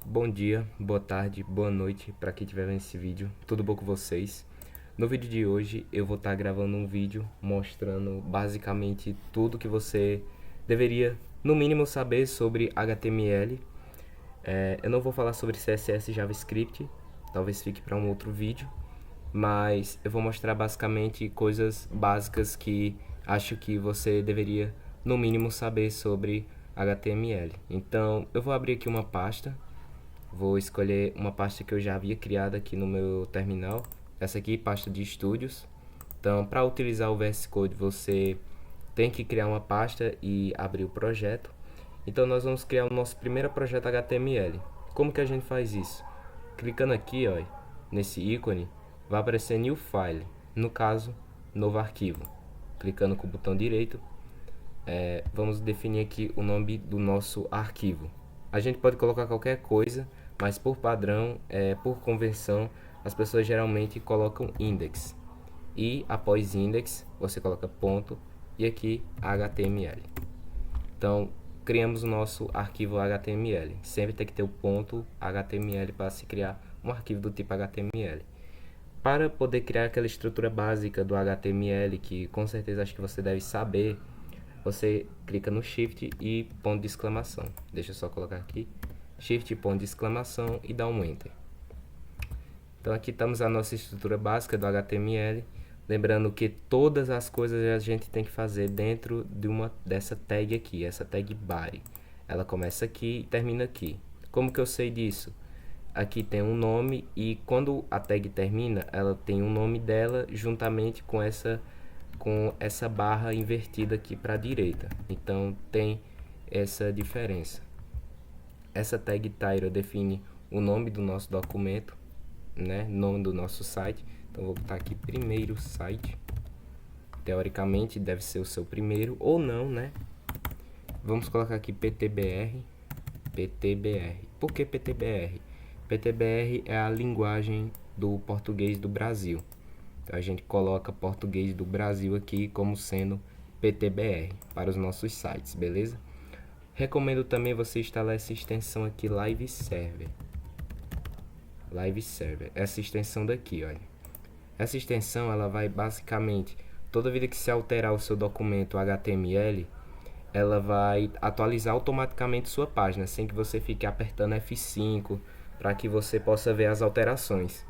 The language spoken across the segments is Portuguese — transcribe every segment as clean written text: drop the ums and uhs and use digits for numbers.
Bom dia, boa tarde, boa noite para quem estiver vendo esse vídeo. Tudo bom com vocês? No vídeo de hoje eu vou estar gravando um vídeo mostrando basicamente tudo que você deveria, no mínimo, saber sobre HTML. Eu não vou falar sobre CSS e JavaScript, talvez fique para um outro vídeo, mas eu vou mostrar basicamente coisas básicas que acho que você deveria, no mínimo, saber sobre HTML. Então eu vou abrir aqui uma pasta. Vou escolher uma pasta que eu já havia criado aqui no meu terminal. Essa aqui, pasta de estúdios. Então, para utilizar o VS Code, você tem que criar uma pasta e abrir o projeto. Então, nós vamos criar o nosso primeiro projeto HTML. Como que a gente faz isso? Clicando aqui, ó, nesse ícone, vai aparecer New File. No caso, novo arquivo. Clicando com o botão direito, vamos definir aqui o nome do nosso arquivo. A gente pode colocar qualquer coisa, mas por padrão, por convenção, as pessoas geralmente colocam index. E após index, você coloca ponto e aqui HTML. Então, criamos o nosso arquivo HTML. Sempre tem que ter o ponto HTML para se criar um arquivo do tipo HTML. Para poder criar aquela estrutura básica do HTML, que com certeza acho que você deve saber, você clica no Shift e ponto de exclamação. Deixa eu só colocar aqui. Shift, ponto de exclamação e dá um Enter. Então aqui estamos a nossa estrutura básica do HTML. Lembrando que todas as coisas a gente tem que fazer dentro dessa tag aqui, essa tag body. Ela começa aqui e termina aqui. Como que eu sei disso? Aqui tem um nome e quando a tag termina, ela tem um nome dela juntamente com essa barra invertida aqui para a direita. Então tem essa diferença. Essa tag title define o nome do nosso documento, né? Nome do nosso site. Então vou botar aqui primeiro site. Teoricamente deve ser o seu primeiro ou não, né? Vamos colocar aqui PTBR. PTBR. Por que PTBR? PTBR é a linguagem do português do Brasil. Então a gente coloca português do Brasil aqui como sendo PTBR para os nossos sites, beleza? Recomendo também você instalar essa extensão aqui, Live Server. Live Server, essa extensão daqui, olha. Essa extensão, ela vai basicamente, toda vida que se alterar o seu documento HTML, ela vai atualizar automaticamente sua página, sem que você fique apertando F5 para que você possa ver as alterações.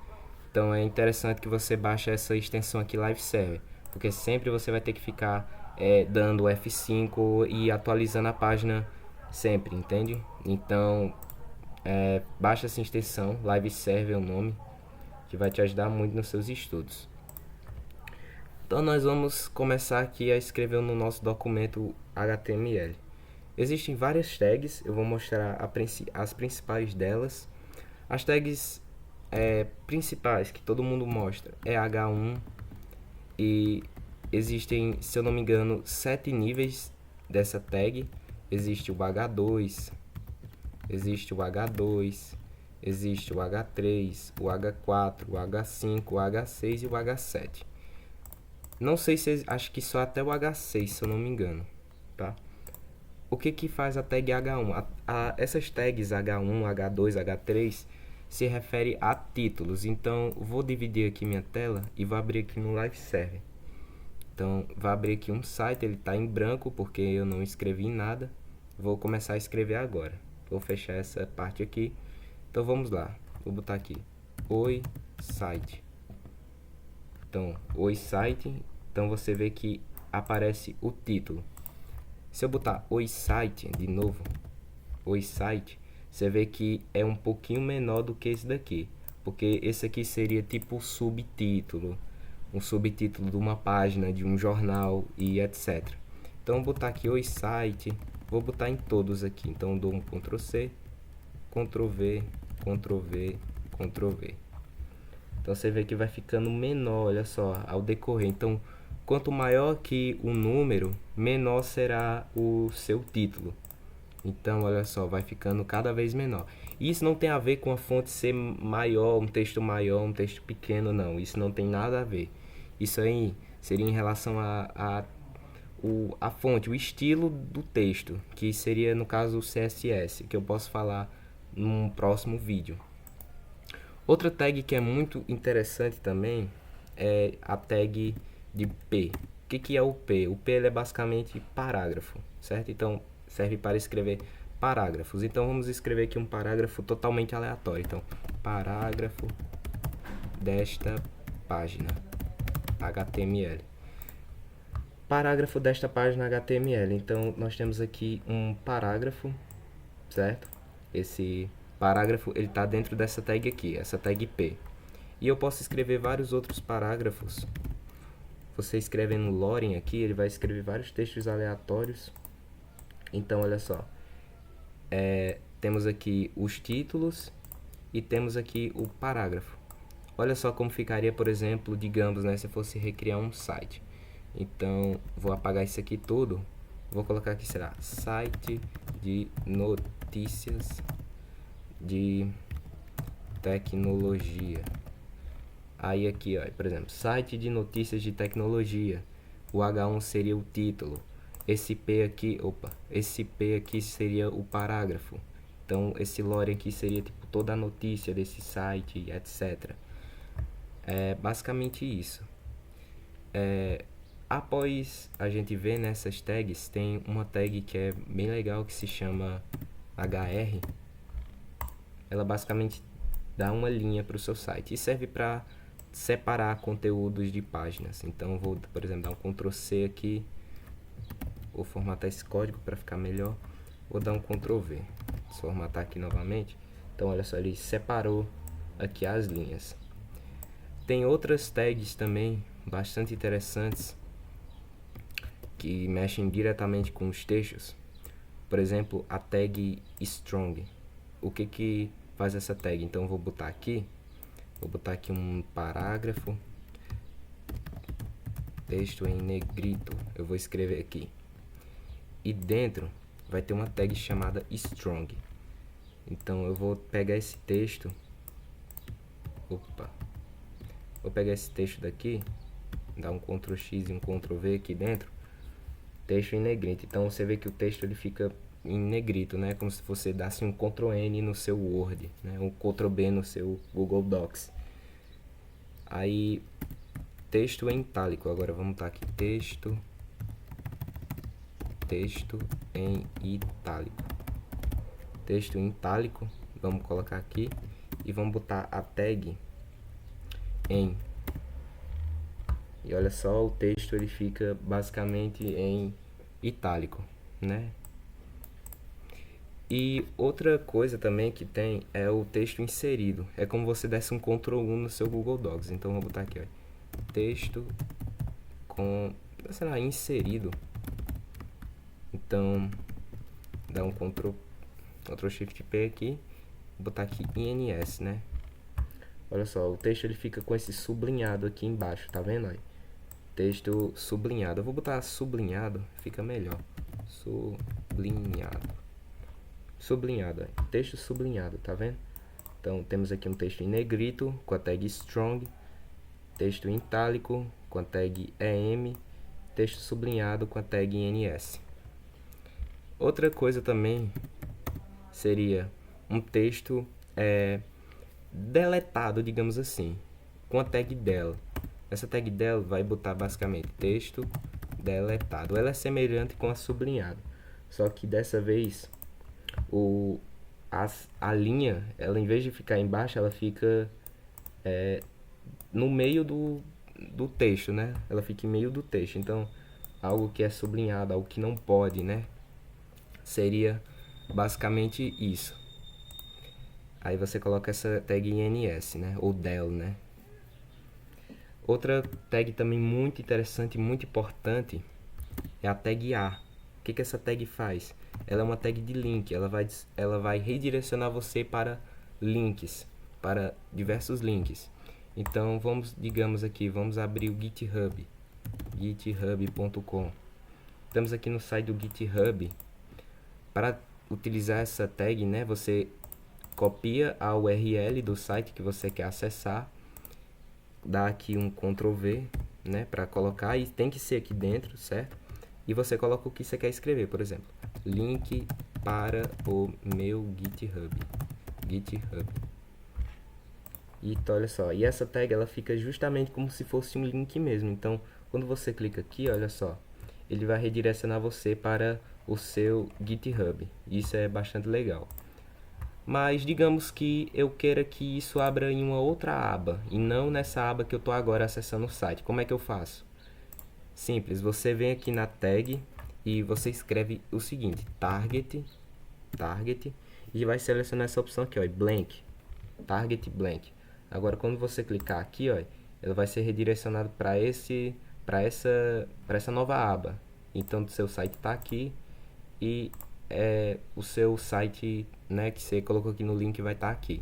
Então é interessante que você baixe essa extensão aqui, Live Server, porque sempre você vai ter que ficar dando F5 e atualizando a página sempre, entende? Então baixa essa extensão, Live Server é o nome, que vai te ajudar muito nos seus estudos. Então nós vamos começar aqui a escrever no nosso documento HTML. Existem várias tags, eu vou mostrar as principais delas. As tags principais que todo mundo mostra é H1 e existem, se eu não me engano, 7 níveis dessa tag. Existe o H2, existe o H2, existe o H3, o H4, o H5, o H6 e o H7. Não sei se, acho que só até o H6, se eu não me engano, tá? O que faz a tag H1? Essas tags H1, H2, H3 se refere a títulos. Então, vou dividir aqui minha tela e vou abrir aqui no Live Server. Então, vou abrir aqui um site, ele está em branco porque eu não escrevi nada. Vou começar a escrever agora. Vou fechar essa parte aqui. Então, vamos lá. Vou botar aqui, Oi Site. Então, Oi Site. Então, você vê que aparece o título. Se eu botar Oi Site de novo, Oi Site, você vê que é um pouquinho menor do que esse daqui, porque esse aqui seria tipo subtítulo, um subtítulo de uma página, de um jornal e etc. Então, vou botar aqui Oi Site, vou botar em todos aqui. Então, dou um Ctrl C, Ctrl V, Ctrl V, Ctrl V. Então, você vê que vai ficando menor, olha só, ao decorrer. Então, quanto maior que o número, menor será o seu título. Então, olha só, vai ficando cada vez menor. Isso não tem a ver com a fonte ser maior, um texto maior, um texto pequeno, não. Isso não tem nada a ver. Isso aí seria em relação a fonte, o estilo do texto, que seria, no caso, o CSS, que eu posso falar num próximo vídeo. Outra tag que é muito interessante também é a tag de P. O que é o P? O P ele é basicamente parágrafo, certo? Então serve para escrever parágrafos. Então vamos escrever aqui um parágrafo totalmente aleatório. Então, parágrafo desta página HTML. Parágrafo desta página HTML. Então nós temos aqui um parágrafo, certo? Esse parágrafo ele está dentro dessa tag aqui, essa tag P. E eu posso escrever vários outros parágrafos. Você escrevendo no Loren aqui, ele vai escrever vários textos aleatórios. Então olha só, temos aqui os títulos e temos aqui o parágrafo. Olha só como ficaria, por exemplo, digamos, né, se eu fosse recriar um site. Então, vou apagar isso aqui tudo. Vou colocar aqui, será site de notícias de tecnologia. Aí aqui, ó, por exemplo, site de notícias de tecnologia. O H1 seria o título. Esse P aqui seria o parágrafo. Então, esse lore aqui seria tipo toda a notícia desse site, etc. É basicamente isso. Após a gente ver nessas tags, tem uma tag que é bem legal que se chama HR. Ela basicamente dá uma linha para o seu site e serve para separar conteúdos de páginas. Então vou, por exemplo, dar um Ctrl C aqui, vou formatar esse código para ficar melhor, vou dar um Ctrl V, vou formatar aqui novamente. Então olha só, ele separou aqui as linhas. Tem outras tags também bastante interessantes que mexem diretamente com os textos. Por exemplo, a tag strong. O que faz essa tag? Então vou botar aqui um parágrafo, texto em negrito. Eu vou escrever aqui. E dentro vai ter uma tag chamada strong. Então eu vou pegar esse texto. Vou pegar esse texto daqui, dar um Ctrl X e um Ctrl V aqui dentro. Texto em negrito. Então você vê que o texto ele fica em negrito, né? Como se você desse um Ctrl N no seu Word, né? Um Ctrl B no seu Google Docs. Aí texto em itálico. Agora vamos botar aqui texto em itálico. Texto em itálico. Vamos colocar aqui e vamos botar a tag em. E olha só, o texto ele fica basicamente em itálico, né? E outra coisa também que tem é o texto inserido. É como você desse um Ctrl 1 no seu Google Docs. Então vou botar aqui, ó, texto com, sei lá, inserido. Então dá um Ctrl Shift P aqui, vou botar aqui INS, né? Olha só, o texto ele fica com esse sublinhado aqui embaixo, tá vendo aí? Texto sublinhado. Eu vou botar sublinhado, fica melhor. Sublinhado, texto sublinhado, tá vendo? Então temos aqui um texto em negrito com a tag strong, texto em itálico com a tag EM, texto sublinhado com a tag INS. Outra coisa também seria um texto deletado, digamos assim, com a tag del. Essa tag del vai botar basicamente texto deletado. Ela é semelhante com a sublinhado, só que dessa vez a linha, ela em vez de ficar embaixo, ela fica no meio do texto, né? Ela fica em meio do texto. Então, algo que é sublinhado, algo que não pode, né? Seria basicamente isso. Aí você coloca essa tag INS, né? Ou del, né? Outra tag também muito interessante, muito importante, é a tag A. O que essa tag faz? Ela é uma tag de link. Ela vai redirecionar você para links, para diversos links. Então digamos aqui, vamos abrir o GitHub, github.com. Estamos aqui no site do GitHub. Para utilizar essa tag, né, você copia a URL do site que você quer acessar, dá aqui um Ctrl V, né, para colocar, e tem que ser aqui dentro, certo? E você coloca o que você quer escrever, por exemplo, link para o meu GitHub. GitHub. E então, olha só, e essa tag ela fica justamente como se fosse um link mesmo. Então, quando você clica aqui, olha só, ele vai redirecionar você para o seu GitHub. Isso é bastante legal. Mas digamos que eu queira que isso abra em uma outra aba e não nessa aba que eu estou agora acessando o site. Como é que eu faço? Simples, você vem aqui na tag e você escreve o seguinte, target, e vai selecionar essa opção aqui, ó, blank, target blank. Agora quando você clicar aqui, ó, ela vai ser redirecionado para essa nova aba. Então o seu site está aqui e o seu site, né, que você colocou aqui no link vai estar aqui.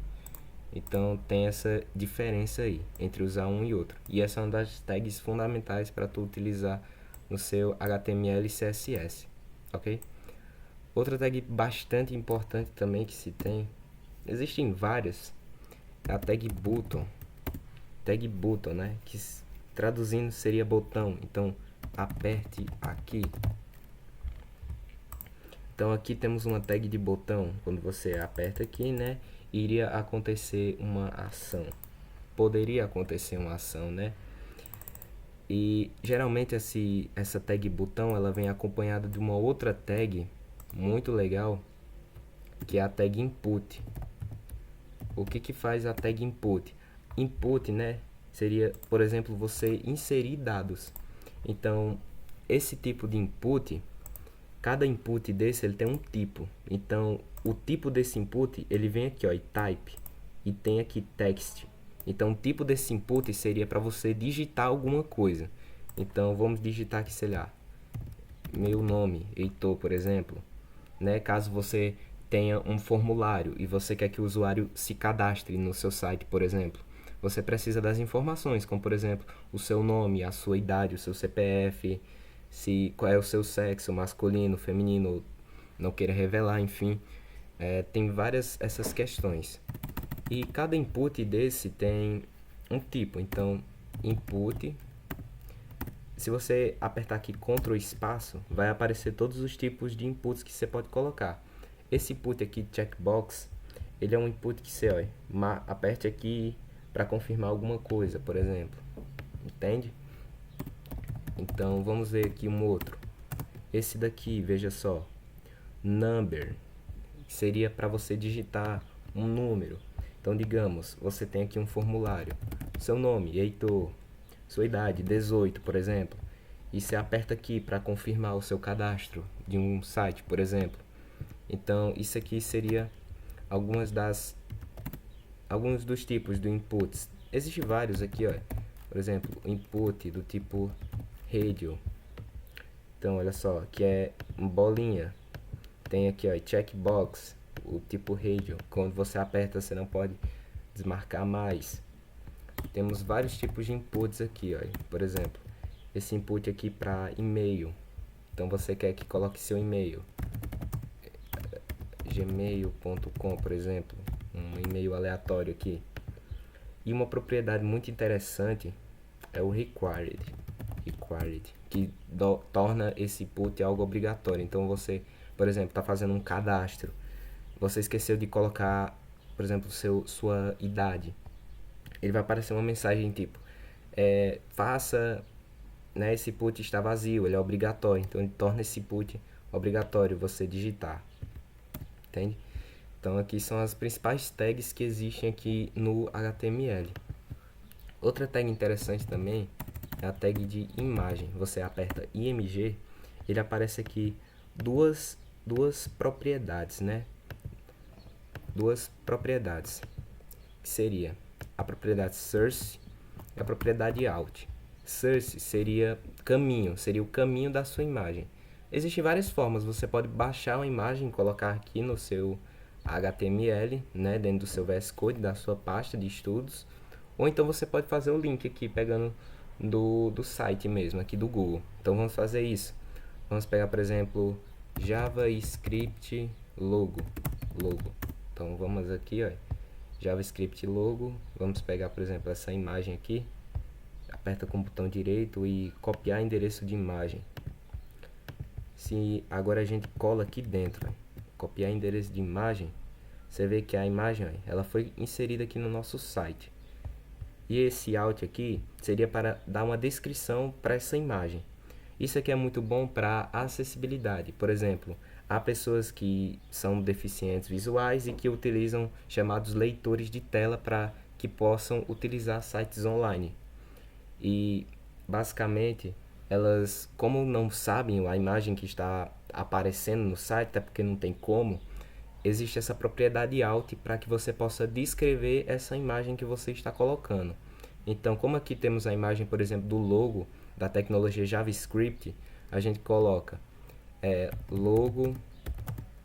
Então tem essa diferença aí entre usar um e outro. E essa é uma das tags fundamentais para tu utilizar no seu HTML e CSS, ok? Outra tag bastante importante também que se tem, existem várias, é a tag button, né? Que traduzindo seria botão. Então aperte aqui. Então aqui temos uma tag de botão. Quando você aperta aqui, né, iria acontecer uma ação. Poderia acontecer uma ação, né? E geralmente essa tag botão ela vem acompanhada de uma outra tag muito legal, que é a tag input. O que faz a tag input? Input, né, seria, por exemplo, você inserir dados. Então, esse tipo de input, cada input desse ele tem um tipo. Então, o tipo desse input, ele vem aqui, ó, e type, e tem aqui text. Então, o tipo desse input seria para você digitar alguma coisa. Então, vamos digitar aqui, sei lá, meu nome, Heitor, por exemplo, né? Caso você tenha um formulário e você quer que o usuário se cadastre no seu site, por exemplo, você precisa das informações, como por exemplo, o seu nome, a sua idade, o seu CPF, qual é o seu sexo, masculino, feminino, não queira revelar, enfim, tem várias essas questões. E cada input desse tem um tipo. Então, input, se você apertar aqui Ctrl espaço, vai aparecer todos os tipos de inputs que você pode colocar. Esse input aqui, checkbox, ele é um input que você, aperte aqui para confirmar alguma coisa, por exemplo. Entende? Então, vamos ver aqui um outro. Esse daqui, veja só, number, seria para você digitar um número. Então, digamos, você tem aqui um formulário. Seu nome, Heitor. Sua idade, 18, por exemplo. E você aperta aqui para confirmar o seu cadastro de um site, por exemplo. Então, isso aqui seria alguns dos tipos de inputs. Existem vários aqui, ó. Por exemplo, input do tipo radio. Então, olha só, que é bolinha. Tem aqui, ó, checkbox, o tipo radio. Quando você aperta, você não pode desmarcar mais. Temos vários tipos de inputs aqui, ó. Por exemplo, esse input aqui para e-mail. Então você quer que coloque seu e-mail, gmail.com, por exemplo, um e-mail aleatório aqui. E uma propriedade muito interessante é o required, que torna esse input algo obrigatório. Então você, por exemplo, está fazendo um cadastro, você esqueceu de colocar, por exemplo, sua idade. Ele vai aparecer uma mensagem tipo, faça, né, esse input está vazio, ele é obrigatório. Então ele torna esse input obrigatório você digitar. Entende? Então aqui são as principais tags que existem aqui no HTML. Outra tag interessante também é a tag de imagem. Você aperta IMG, ele aparece aqui duas propriedades, né? Duas propriedades, que seria a propriedade source e a propriedade out. Source seria caminho, seria o caminho da sua imagem. Existem várias formas, você pode baixar uma imagem e colocar aqui no seu HTML, né, dentro do seu VS Code, da sua pasta de estudos, ou então você pode fazer o link aqui, pegando do site mesmo, aqui do Google. Então vamos fazer isso. Vamos pegar, por exemplo, JavaScript logo. Então vamos aqui, ó, JavaScript logo, vamos pegar, por exemplo, essa imagem aqui, aperta com o botão direito e copiar endereço de imagem. Se agora a gente cola aqui dentro, ó, copiar endereço de imagem, você vê que a imagem, ó, ela foi inserida aqui no nosso site. E esse alt aqui seria para dar uma descrição para essa imagem. Isso aqui é muito bom para acessibilidade. Por exemplo, há pessoas que são deficientes visuais e que utilizam chamados leitores de tela para que possam utilizar sites online. E basicamente, elas, como não sabem a imagem que está aparecendo no site, até porque não tem como, existe essa propriedade alt para que você possa descrever essa imagem que você está colocando. Então, como aqui temos a imagem, por exemplo, do logo da tecnologia JavaScript, a gente coloca logo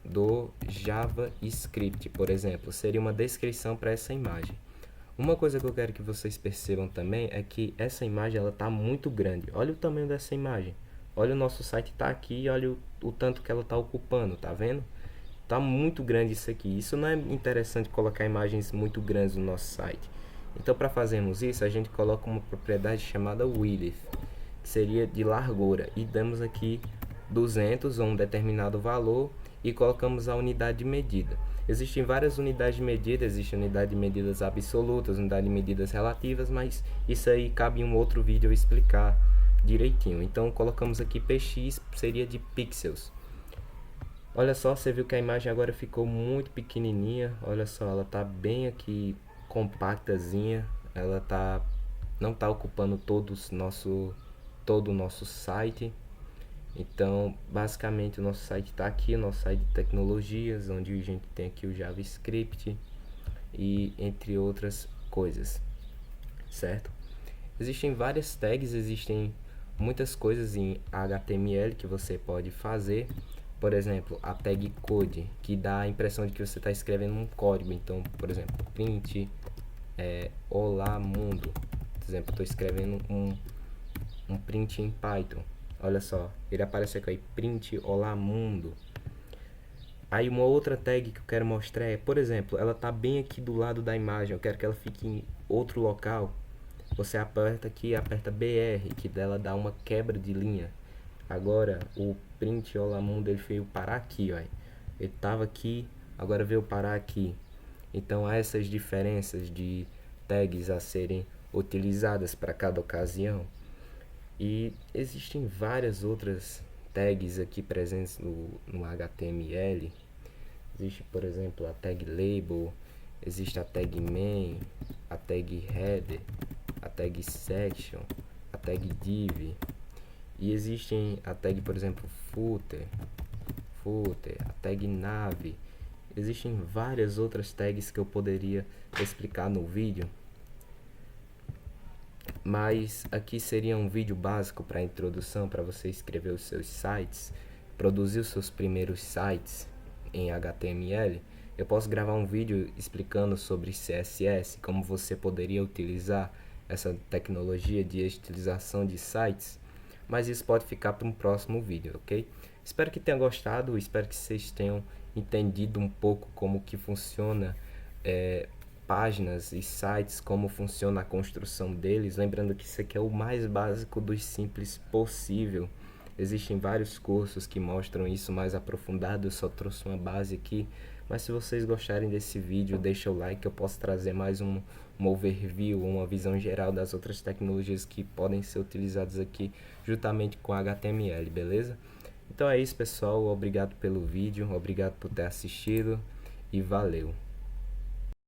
do JavaScript, por exemplo, seria uma descrição para essa imagem. Uma coisa que eu quero que vocês percebam também é que essa imagem ela está muito grande. Olha o tamanho dessa imagem. Olha, o nosso site está aqui e olha o tanto que ela está ocupando, tá vendo? Tá muito grande isso aqui. Isso não é interessante colocar imagens muito grandes no nosso site. Então, para fazermos isso, a gente coloca uma propriedade chamada width, que seria de largura, e damos aqui 200 ou um determinado valor e colocamos a unidade de medida. Existem várias unidades de medida, existe unidade de medidas absolutas, unidade de medidas relativas, mas isso aí cabe em um outro vídeo eu explicar direitinho. Então colocamos aqui px, seria de pixels. Olha só, você viu que a imagem agora ficou muito pequenininha. Olha só, ela tá bem aqui compactazinha. Ela não tá ocupando todo o nosso site. Então, basicamente, o nosso site está aqui, o nosso site de tecnologias, onde a gente tem aqui o JavaScript e entre outras coisas, certo? Existem várias tags, existem muitas coisas em HTML que você pode fazer. Por exemplo, a tag code, que dá a impressão de que você está escrevendo um código. Então, por exemplo, print olá mundo. Por exemplo, estou escrevendo um print em Python. Olha só, ele aparece aqui, print olá mundo. Aí uma outra tag que eu quero mostrar é, por exemplo, ela tá bem aqui do lado da imagem, eu quero que ela fique em outro local. Você aperta aqui, aperta BR, que dela dá uma quebra de linha. Agora o print olá mundo ele veio parar aqui, ó. Ele tava aqui, agora veio parar aqui. Então há essas diferenças de tags a serem utilizadas para cada ocasião. E existem várias outras tags aqui presentes no HTML. Existe, por exemplo, a tag label, existe a tag main, a tag header, a tag section, a tag div. E existem a tag, por exemplo, footer, a tag nav. Existem várias outras tags que eu poderia explicar no vídeo. Mas aqui seria um vídeo básico para introdução, para você escrever os seus sites, produzir os seus primeiros sites em HTML. Eu posso gravar um vídeo explicando sobre CSS, como você poderia utilizar essa tecnologia de estilização de sites, mas isso pode ficar para um próximo vídeo, ok? Espero que tenha gostado, espero que vocês tenham entendido um pouco como que funciona páginas e sites, como funciona a construção deles. Lembrando que isso aqui é o mais básico dos simples possível. Existem vários cursos que mostram isso mais aprofundado, eu só trouxe uma base aqui. Mas se vocês gostarem desse vídeo, deixa o like, eu posso trazer mais um overview, uma visão geral das outras tecnologias que podem ser utilizadas aqui juntamente com HTML, beleza? Então é isso, pessoal, obrigado pelo vídeo, obrigado por ter assistido e valeu!